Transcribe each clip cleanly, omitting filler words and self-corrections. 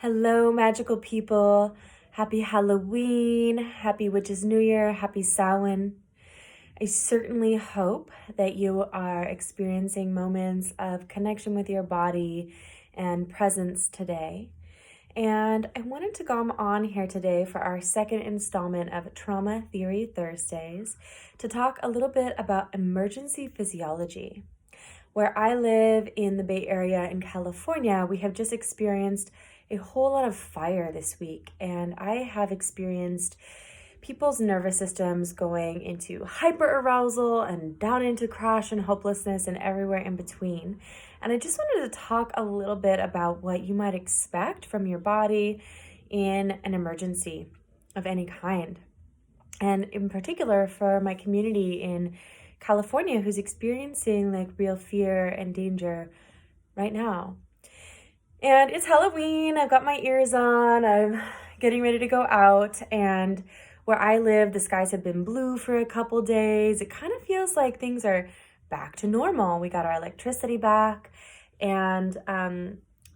Hello, magical people. Happy Halloween. Happy Witches New Year. Happy Samhain. I certainly hope that you are experiencing moments of connection with your body and presence today. And I wanted to come on here today for our second installment of Trauma Theory Thursdays to talk a little bit about emergency physiology. Where I live in the Bay Area in California, we have just experienced a whole lot of fire this week, and I have experienced people's nervous systems going into hyperarousal and down into crash and hopelessness and everywhere in between. And I just wanted to talk a little bit about what you might expect from your body in an emergency of any kind. And in particular for my community in California who's experiencing like real fear and danger right now. And it's Halloween, I've got my ears on, I'm getting ready to go out, and where I live, the skies have been blue for a couple days. It kind of feels like things are back to normal. We got our electricity back, and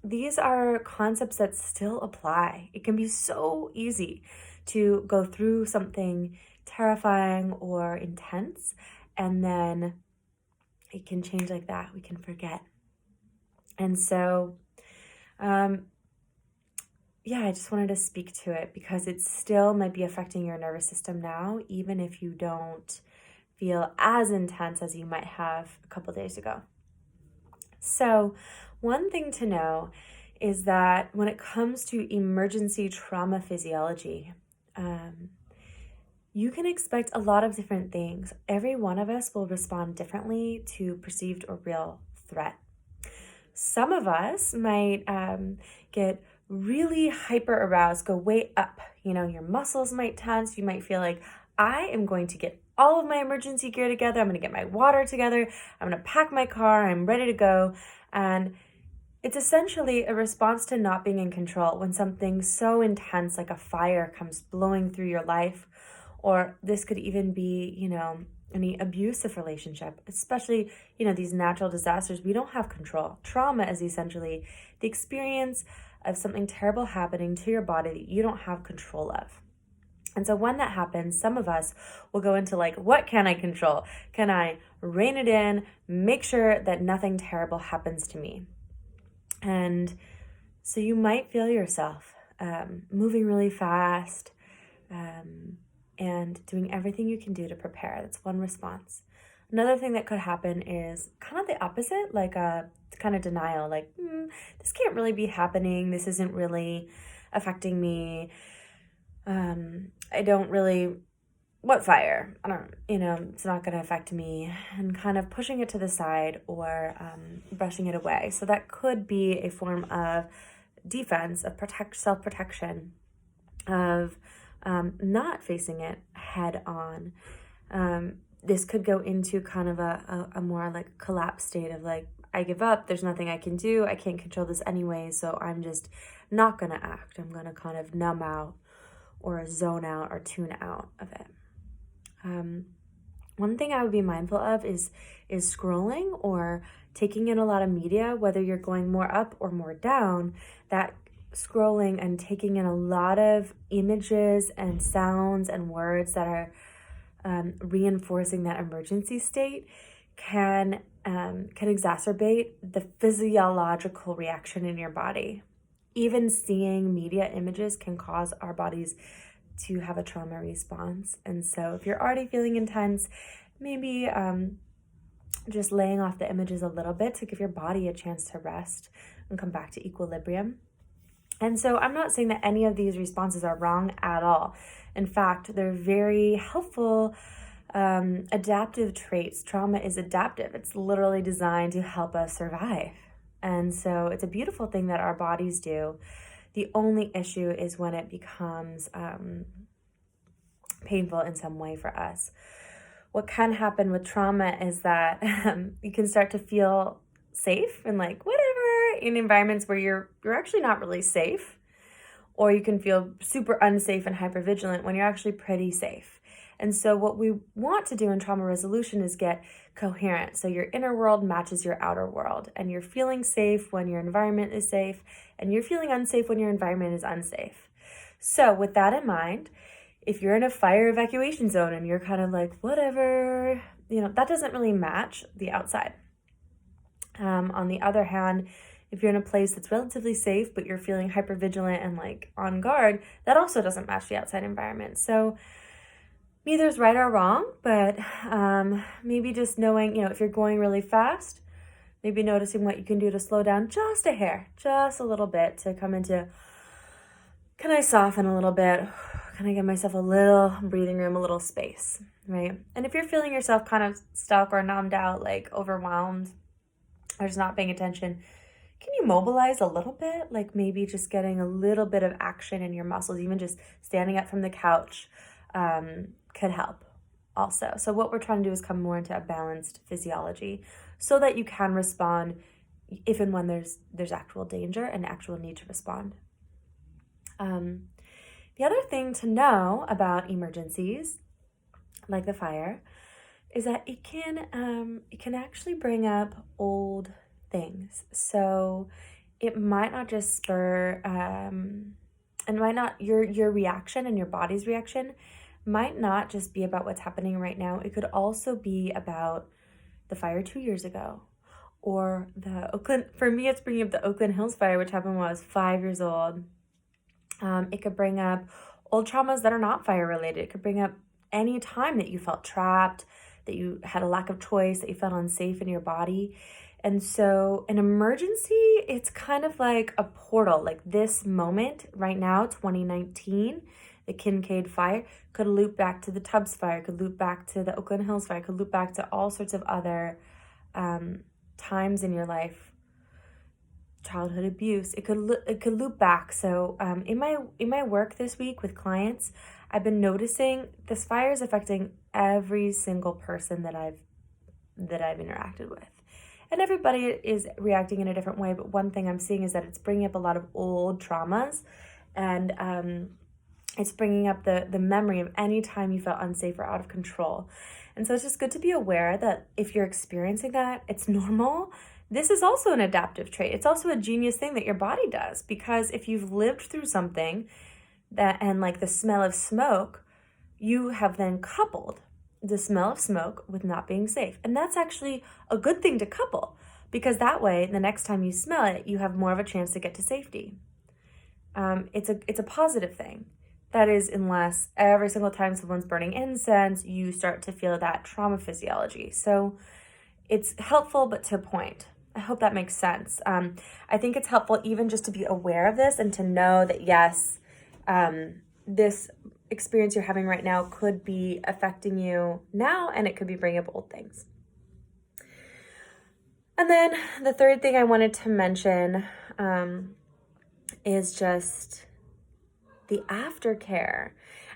these are concepts that still apply. It can be so easy to go through something terrifying or intense, and then it can change like that. We can forget. And so, I just wanted to speak to it because it still might be affecting your nervous system now, even if you don't feel as intense as you might have a couple days ago. So, one thing to know is that when it comes to emergency trauma physiology, you can expect a lot of different things. Every one of us will respond differently to perceived or real threat. Some of us might get really hyper aroused, go way up. Your muscles might tense. You might feel like, I am going to get all of my emergency gear together. I'm going to get my water together. I'm going to pack my car. I'm ready to go. And it's essentially a response to not being in control when something so intense like a fire comes blowing through your life. Or this could even be, any abusive relationship, especially, these natural disasters. We don't have control. Trauma is essentially the experience of something terrible happening to your body that you don't have control of. And so when that happens, some of us will go into what can I control? Can I rein it in, make sure that nothing terrible happens to me? And so you might feel yourself moving really fast, and doing everything you can do to prepare. That's one response. Another thing that could happen is kind of the opposite, like a kind of denial, this can't really be happening. This isn't really affecting me. I don't really, what fire? I don't, it's not going to affect me, and kind of pushing it to the side or brushing it away. So that could be a form of defense, of self-protection, of not facing it head on. This could go into kind of a more collapse state of I give up, there's nothing I can do, I can't control this anyway, so I'm just not gonna act. I'm gonna kind of numb out or zone out or tune out of it. One thing I would be mindful of is scrolling or taking in a lot of media, whether you're going more up or more down. That scrolling and taking in a lot of images and sounds and words that are reinforcing that emergency state can exacerbate the physiological reaction in your body. Even seeing media images can cause our bodies to have a trauma response. And so if you're already feeling intense, maybe just laying off the images a little bit to give your body a chance to rest and come back to equilibrium. And so I'm not saying that any of these responses are wrong at all. In fact, they're very helpful adaptive traits. Trauma is adaptive. It's literally designed to help us survive. And so it's a beautiful thing that our bodies do. The only issue is when it becomes painful in some way for us. What can happen with trauma is that you can start to feel safe and whatever in environments where you're actually not really safe, or you can feel super unsafe and hypervigilant when you're actually pretty safe. And so what we want to do in trauma resolution is get coherent. So your inner world matches your outer world, and you're feeling safe when your environment is safe, and you're feeling unsafe when your environment is unsafe. So with that in mind, if you're in a fire evacuation zone and you're kind of like, whatever, that doesn't really match the outside. On the other hand, if you're in a place that's relatively safe, but you're feeling hypervigilant and like on guard, that also doesn't match the outside environment. So neither is right or wrong, but maybe just knowing, if you're going really fast, maybe noticing what you can do to slow down just a hair, just a little bit, to come into, can I soften a little bit? Can I give myself a little breathing room, a little space, right? And if you're feeling yourself kind of stuck or numbed out, like overwhelmed, or just not paying attention, can you mobilize a little bit? Like maybe just getting a little bit of action in your muscles, even just standing up from the couch could help also. So what we're trying to do is come more into a balanced physiology so that you can respond if and when there's actual danger and actual need to respond. The other thing to know about emergencies, like the fire, is that it can actually bring up old things. So it might not just spur, and might not, your reaction and your body's reaction might not just be about what's happening right now. It could also be about the fire 2 years ago, or for me, it's bringing up the Oakland Hills fire, which happened when I was 5 years old. It could bring up old traumas that are not fire related. It could bring up any time that you felt trapped, that you had a lack of choice, that you felt unsafe in your body. And so an emergency, it's kind of like a portal. Like this moment right now, 2019, the Kincaid fire could loop back to the Tubbs fire, could loop back to the Oakland Hills fire, could loop back to all sorts of other times in your life. Childhood abuse, it could loop back. So in my work this week with clients, I've been noticing this fire is affecting every single person that I've interacted with, and everybody is reacting in a different way. But one thing I'm seeing is that it's bringing up a lot of old traumas, and it's bringing up the memory of any time you felt unsafe or out of control. And so it's just good to be aware that if you're experiencing that, it's normal. This is also an adaptive trait. It's also a genius thing that your body does, because if you've lived through something and like the smell of smoke, you have then coupled the smell of smoke with not being safe. And that's actually a good thing to couple, because that way, the next time you smell it, you have more of a chance to get to safety. It's a positive thing. That is, unless every single time someone's burning incense, you start to feel that trauma physiology. So it's helpful, but to a point. I hope that makes sense. I think it's helpful even just to be aware of this and to know that, yes, this experience you're having right now could be affecting you now, and it could be bringing up old things. And then the third thing I wanted to mention is just the aftercare.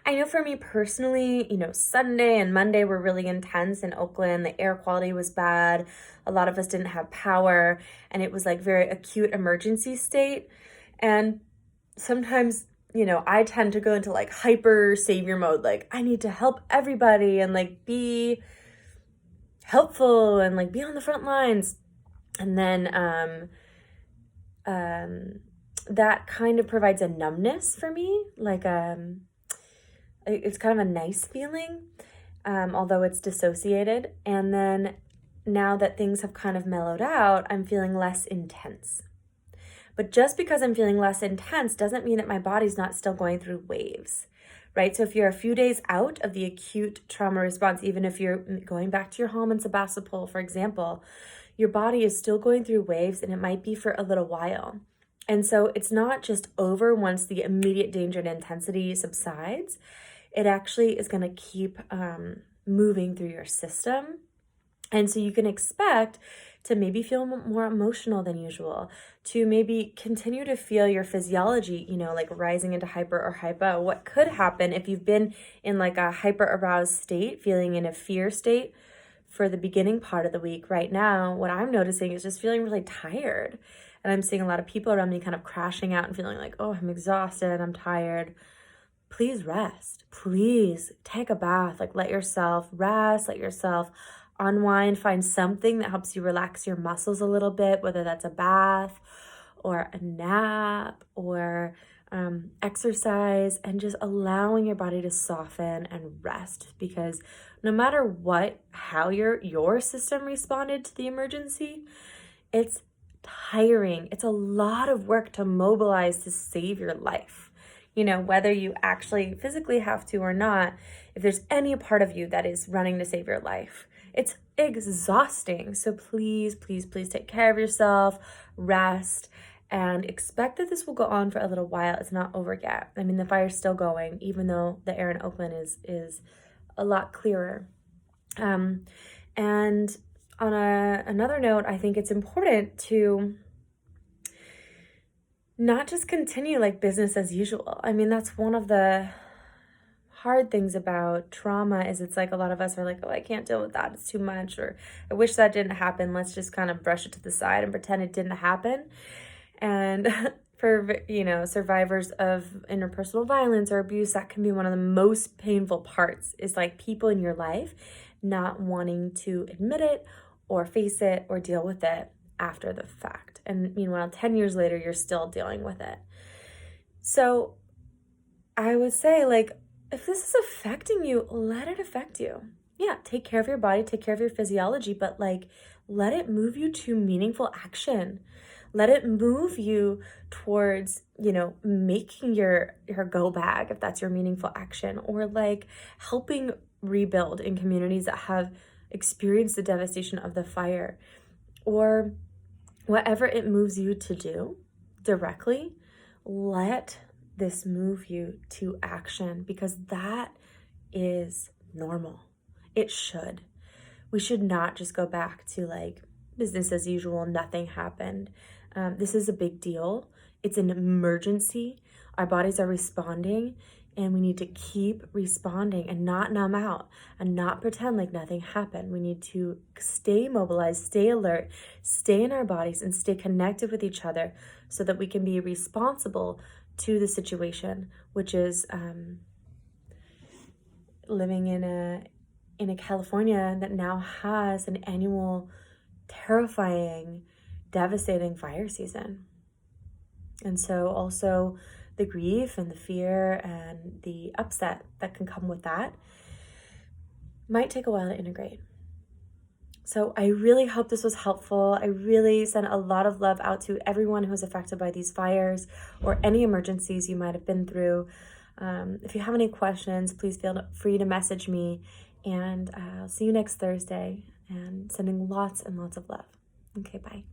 I know for me personally, Sunday and Monday were really intense in Oakland. The air quality was bad. A lot of us didn't have power, and it was like very acute emergency state. And sometimes, I tend to go into like hyper savior mode. Like I need to help everybody and like be helpful and like be on the front lines. And then, that kind of provides a numbness for me. Like, it's kind of a nice feeling, although it's dissociated. And then now that things have kind of mellowed out, I'm feeling less intense. But just because I'm feeling less intense doesn't mean that my body's not still going through waves, right? So if you're a few days out of the acute trauma response, even if you're going back to your home in Sebastopol, for example, your body is still going through waves, and it might be for a little while. And so it's not just over once the immediate danger and intensity subsides. It actually is going to keep moving through your system. And so you can expect to maybe feel more emotional than usual, to maybe continue to feel your physiology, like rising into hyper or hypo. What could happen if you've been in like a hyper aroused state, feeling in a fear state for the beginning part of the week? Right now, what I'm noticing is just feeling really tired. And I'm seeing a lot of people around me kind of crashing out and feeling like, oh, I'm exhausted, I'm tired. please rest. Please take a bath. Like, let yourself rest, let yourself unwind, find something that helps you relax your muscles a little bit, whether that's a bath or a nap or exercise, and just allowing your body to soften and rest. Because no matter how your system responded to the emergency, it's tiring. It's a lot of work to mobilize to save your life. Whether you actually physically have to or not, if there's any part of you that is running to save your life, it's exhausting. So please, please, please take care of yourself, rest, and expect that this will go on for a little while. It's not over yet. I mean, the fire's still going, even though the air in Oakland is a lot clearer. And on another note, I think it's important to not just continue like business as usual. I mean, that's one of the hard things about trauma is it's like a lot of us are like, oh, I can't deal with that. It's too much. Or I wish that didn't happen. Let's just kind of brush it to the side and pretend it didn't happen. And for, survivors of interpersonal violence or abuse, that can be one of the most painful parts, is like people in your life not wanting to admit it or face it or deal with it after the fact. And meanwhile, 10 years later, you're still dealing with it. So I would say, like, if this is affecting you, let it affect you. Yeah, take care of your body, take care of your physiology, but like, let it move you to meaningful action. Let it move you towards, making your go bag, if that's your meaningful action, or like helping rebuild in communities that have experienced the devastation of the fire, or whatever it moves you to do directly. Let this move you to action, because that is normal. It should. We should not just go back to like business as usual, nothing happened. This is a big deal. It's an emergency. Our bodies are responding, and we need to keep responding and not numb out and not pretend like nothing happened. We need to stay mobilized, stay alert, stay in our bodies, and stay connected with each other so that we can be responsible to the situation, which is living in a California that now has an annual terrifying, devastating fire season. And so also the grief and the fear and the upset that can come with that might take a while to integrate. So I really hope this was helpful. I really send a lot of love out to everyone who's affected by these fires or any emergencies you might have been through. If you have any questions, please feel free to message me, and I'll see you next Thursday, and sending lots and lots of love. Okay, bye.